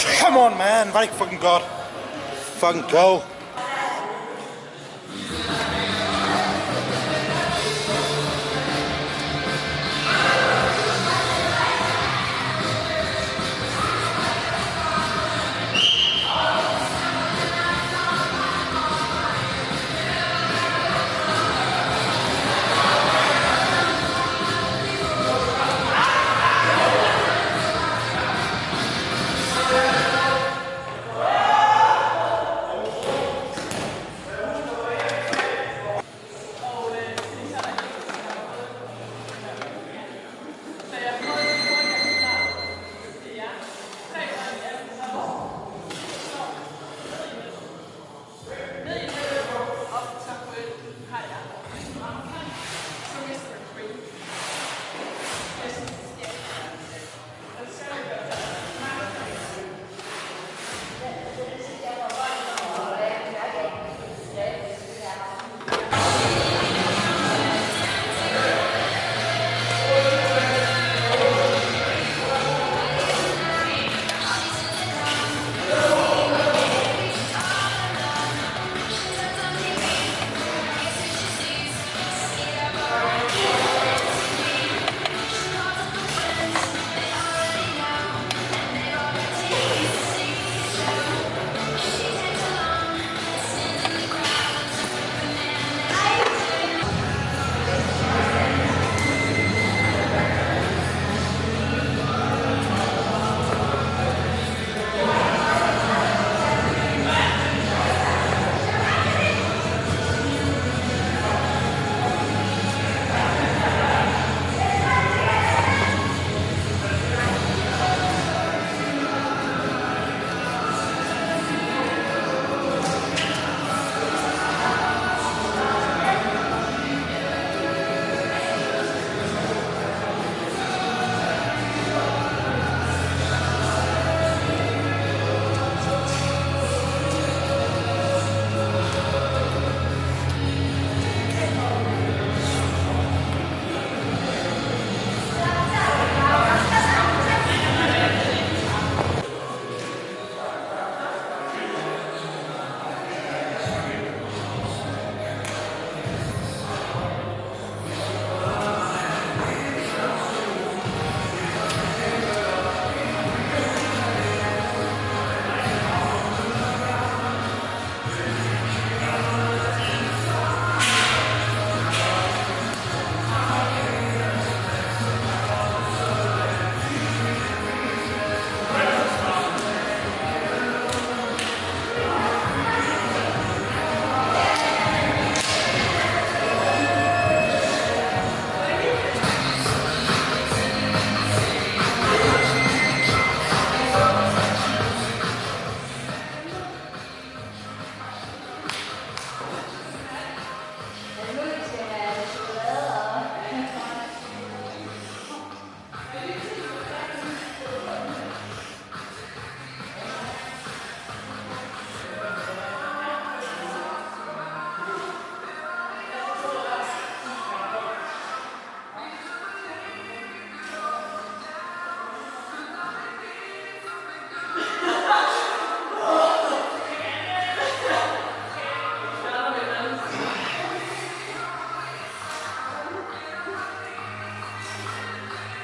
Come on, man. Very fucking god. Fucking go.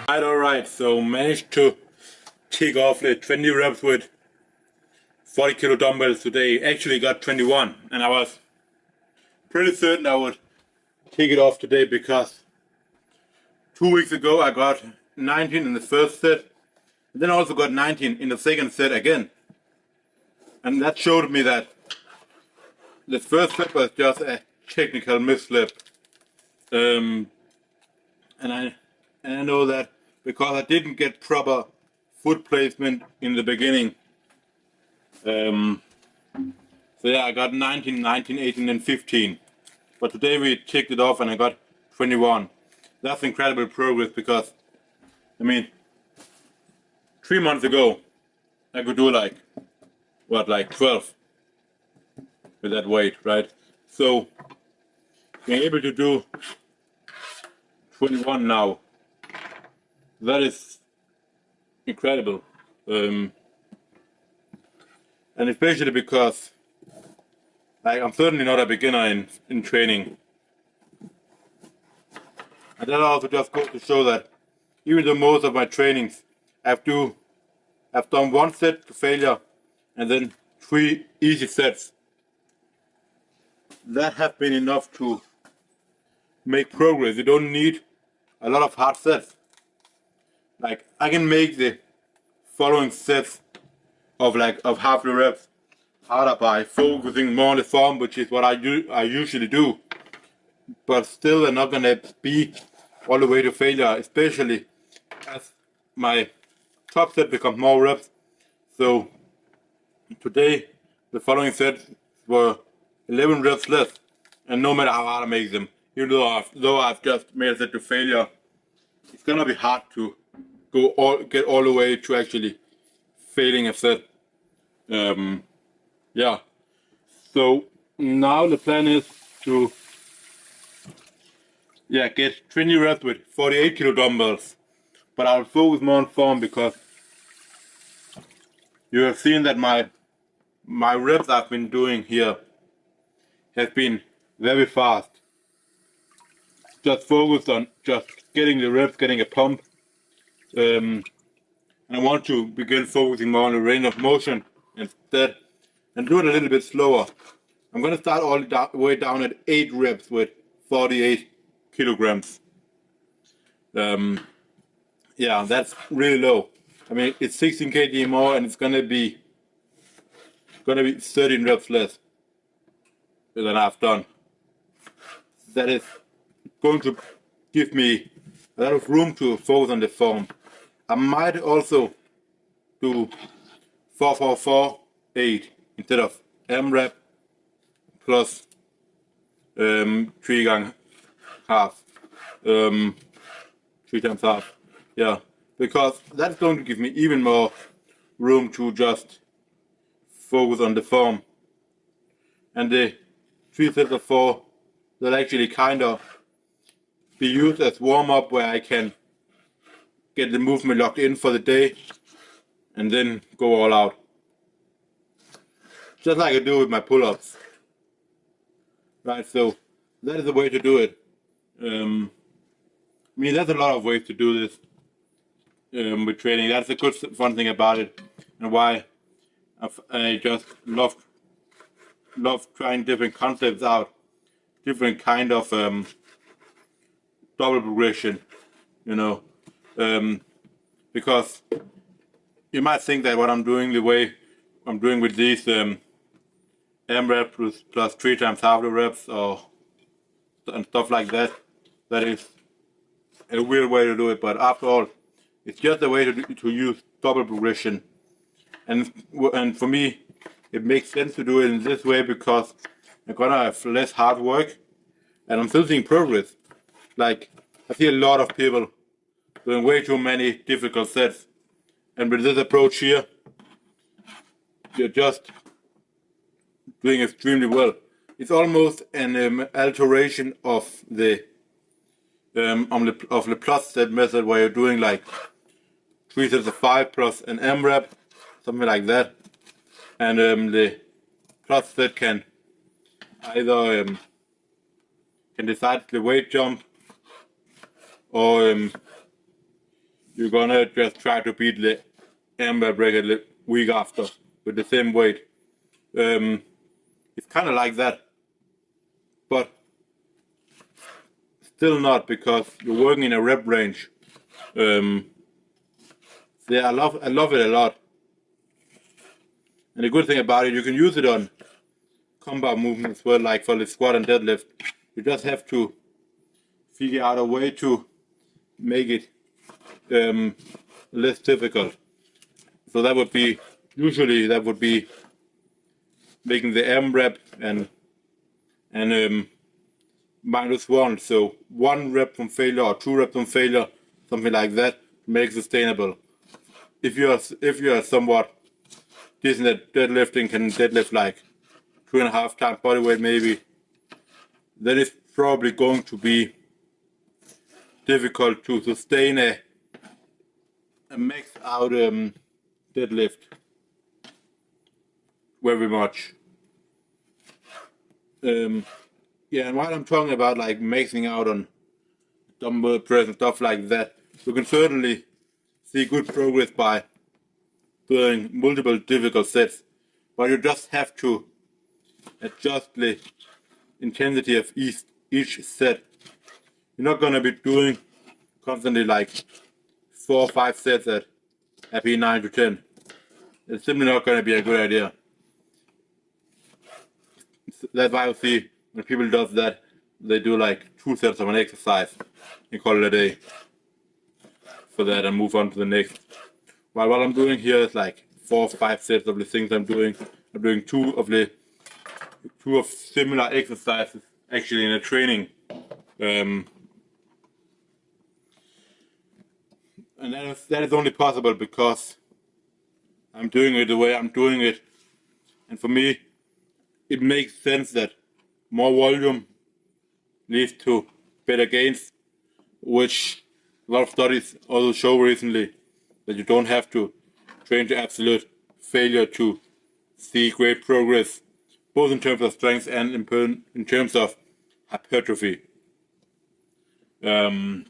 Alright, so managed to kick off the 20 reps with 40 kilo dumbbells today. Actually got 21, and I was pretty certain I would kick it off today because 2 weeks ago I got 19 in the first set, and then I also got 19 in the second set again. And that showed me that the first set was just a technical mislip. And I know that because I didn't get proper foot placement in the beginning. So yeah, I got 19, 19, 18 and 15. But today we checked it off and I got 21. That's incredible progress because, I mean, 3 months ago I could do like 12 with that weight, right? So being able to do 21 now, that is incredible. and especially because like I'm certainly not a beginner in training. And that also just goes to show that even though most of my trainings I've done one set to failure and then 3 easy sets, that have been enough to make progress. You don't need a lot of hard sets. Like I can make the following sets of half the reps harder by focusing more on the form, which is what I usually do. But still, they're not gonna be all the way to failure, especially as my top set becomes more reps. So today, the following sets were 11 reps less, and no matter how hard I make them, even though I've just made a set to failure, it's gonna be hard to get all the way to actually failing a set. Yeah. So now the plan is to get 20 reps with 48 kilo dumbbells, but I'll focus more on form because you have seen that my reps I've been doing here have been very fast. Just focused on just getting the reps, getting a pump. And I want to begin focusing more on the range of motion instead and do it a little bit slower. I'm going to start all the way down at 8 reps with 48 kilograms. Yeah, that's really low. I mean, it's 16 kg more and it's going to be 13 reps less than I've done. That is going to give me a lot of room to focus on the form. I might also do 4-4-4-8 instead of M-rep plus 3 times half. 3 times half. Yeah, because that's going to give me even more room to just focus on the form. And the 3 sets of 4 will actually kind of be used as warm-up where I can get the movement locked in for the day and then go all out. Just like I do with my pull-ups. Right, so that is the way to do it. I mean, there's a lot of ways to do this with training. That's the good fun thing about it, and why I just love trying different concepts out, different kind of double progression, you know, because you might think that what I'm doing, the way I'm doing with these M-rep plus 3 times half the reps and stuff like that, that is a weird way to do it. But after all, it's just a way to use double progression, and for me, it makes sense to do it in this way because I'm gonna have less hard work, and I'm still seeing progress. Like I see a lot of people doing way too many difficult sets, and with this approach here, you're just doing extremely well. It's almost an alteration of the plus set method where you're doing like 3 sets of 5 plus an M-rep, something like that, and the plus set can either can decide the weight jump, or you're gonna just try to beat the M-rep record the week after with the same weight. It's kind of like that, but still not, because you're working in a rep range. Yeah, I love it a lot. And the good thing about it, you can use it on compound movements as well, like for the squat and deadlift. You just have to figure out a way to make it less difficult. So that would be, usually that would be making the M-rep and -1. So 1 rep from failure or 2 reps from failure, something like that, to make it sustainable. If you are somewhat decent at deadlifting, can deadlift like 2.5 times body weight maybe, then it's probably going to be difficult to sustain a max out deadlift. very much. Yeah, and while I'm talking about like maxing out on dumbbell press and stuff like that, you can certainly see good progress by doing multiple difficult sets, but you just have to adjust the intensity of each set. You're not gonna be doing constantly like 4 or 5 sets at AP 9 to 10. It's simply not gonna be a good idea. That's why I see when people does that, they do like 2 sets of an exercise and call it a day for that and move on to the next. While what I'm doing here is like 4 or 5 sets of the things I'm doing. I'm doing two of similar exercises actually in a training. And that is only possible because I'm doing it the way I'm doing it. And for me, it makes sense that more volume leads to better gains, which a lot of studies also show recently that you don't have to train to absolute failure to see great progress, both in terms of strength and in terms of hypertrophy. And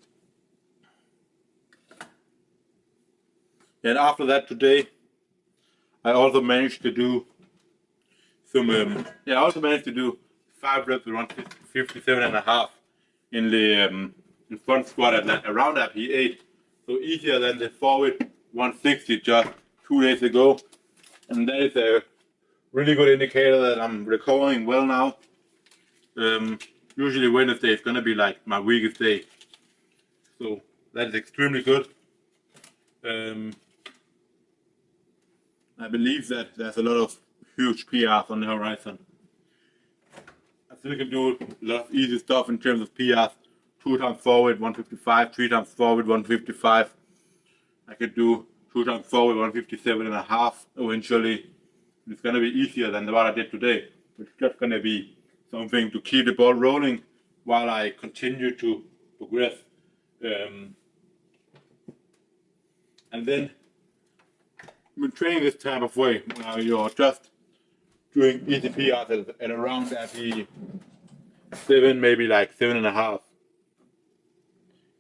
after that today, I also managed to do some. I also managed to do 5 reps with 157.5 in the front squat at around RP8. So easier than the forward 160 just 2 days ago, and that is a really good indicator that I'm recovering well now. Usually Wednesday is gonna be like my weakest day, so that is extremely good. I believe that there's a lot of huge PRs on the horizon. I still can do a lot of easy stuff in terms of PRs. 2 times forward 155, 3 times forward 155. I could do 2 times forward 157.5 eventually. It's gonna be easier than what I did today. It's just gonna be something to keep the ball rolling while I continue to progress. And then when training this type of way, you're just doing easy PRs at around RP 7, maybe like 7.5.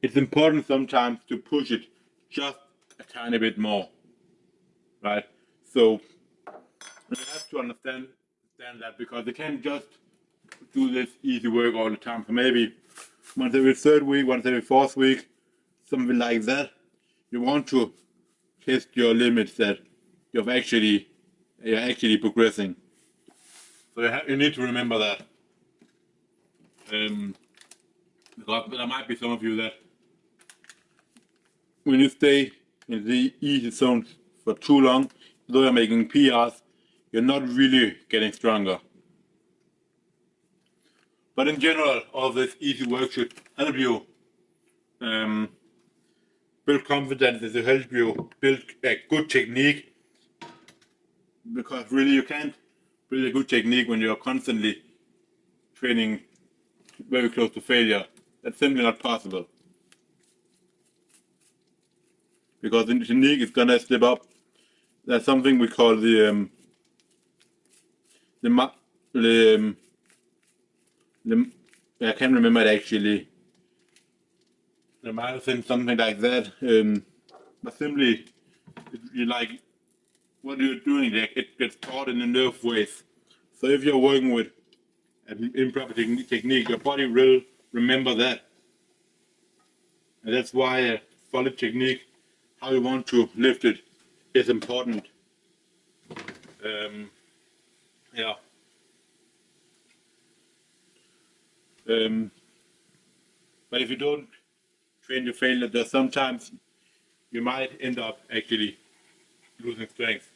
It's important sometimes to push it just a tiny bit more, right? So you have to understand that, because you can't just do this easy work all the time. So maybe once every 3rd week, once every 4th week, something like that. You want to test your limits that you're actually progressing. So you need to remember that. Because there might be some of you that when you stay in the easy zone for too long, though you're making PRs, you're not really getting stronger. But in general, all this easy work should help you build confidence, it will help you build a good technique, because really you can't build a good technique when you're constantly training very close to failure. That's simply not possible, because the technique is gonna slip up. There's something we call I can't remember it actually. The myosin, something like that. But simply, you like what you're doing there, it gets caught in the nerve waves. So if you're working with an improper technique, your body will remember that. And that's why a solid technique, how you want to lift it, is important. Yeah. But if you don't train to failure, there's sometimes you might end up actually losing strength.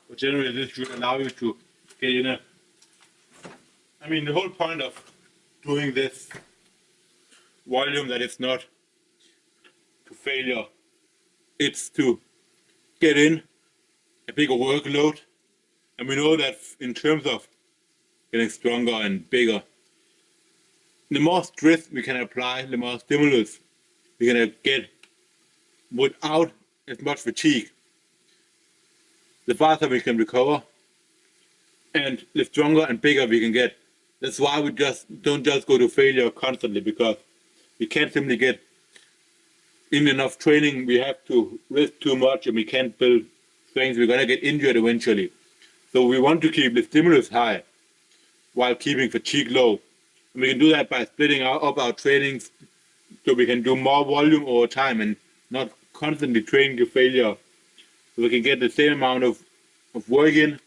But generally this should allow you to get in the whole point of doing this volume that it's not to failure, it's to get in a bigger workload. And we know that in terms of getting stronger and bigger, the more stress we can apply, the more stimulus we're gonna get without as much fatigue, the faster we can recover, and the stronger and bigger we can get. That's why we don't just go to failure constantly, because we can't simply get in enough training. We have to risk too much, and we can't build strength. We're gonna get injured eventually. So we want to keep the stimulus high while keeping fatigue low. And we can do that by splitting up our trainings so we can do more volume over time and not constantly training to failure. So we can get the same amount of work in,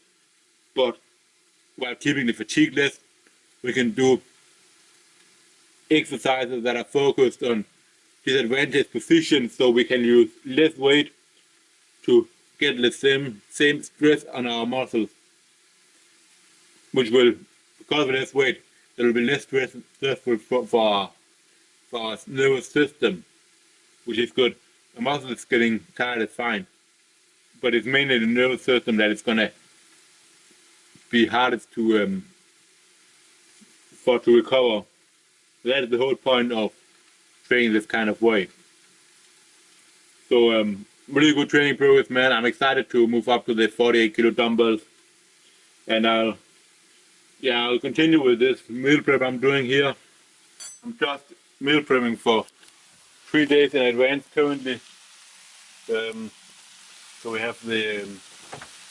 but while keeping the fatigue less. We can do exercises that are focused on disadvantaged positions, so we can use less weight to get the same stress on our muscles, which will, because of less weight, there will be less stressful for our nervous system, which is good. The muscle is getting tired is fine, but it's mainly the nervous system that is gonna be hardest to recover. That is the whole point of training this kind of way. So really good training progress, man. I'm excited to move up to the 48 kilo dumbbells, and I'll continue with this meal prep I'm doing here. I'm just meal prepping for 3 days in advance currently. So we have the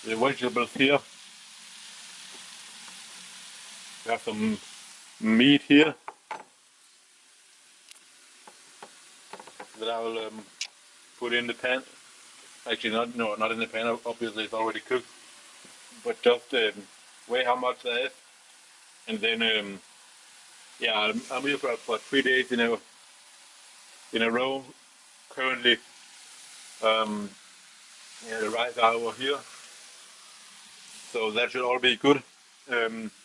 vegetables here. We have some meat here that I will put in the pan. Actually, not in the pan. Obviously, it's already cooked. But just weigh how much that is, and then I'll meal prep for 3 days in a row. Currently, the rice are over here, so that should all be good,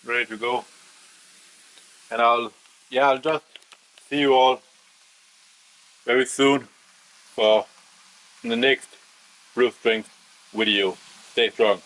ready to go. And I'll just see you all very soon for the next Brute Strength video. Stay strong.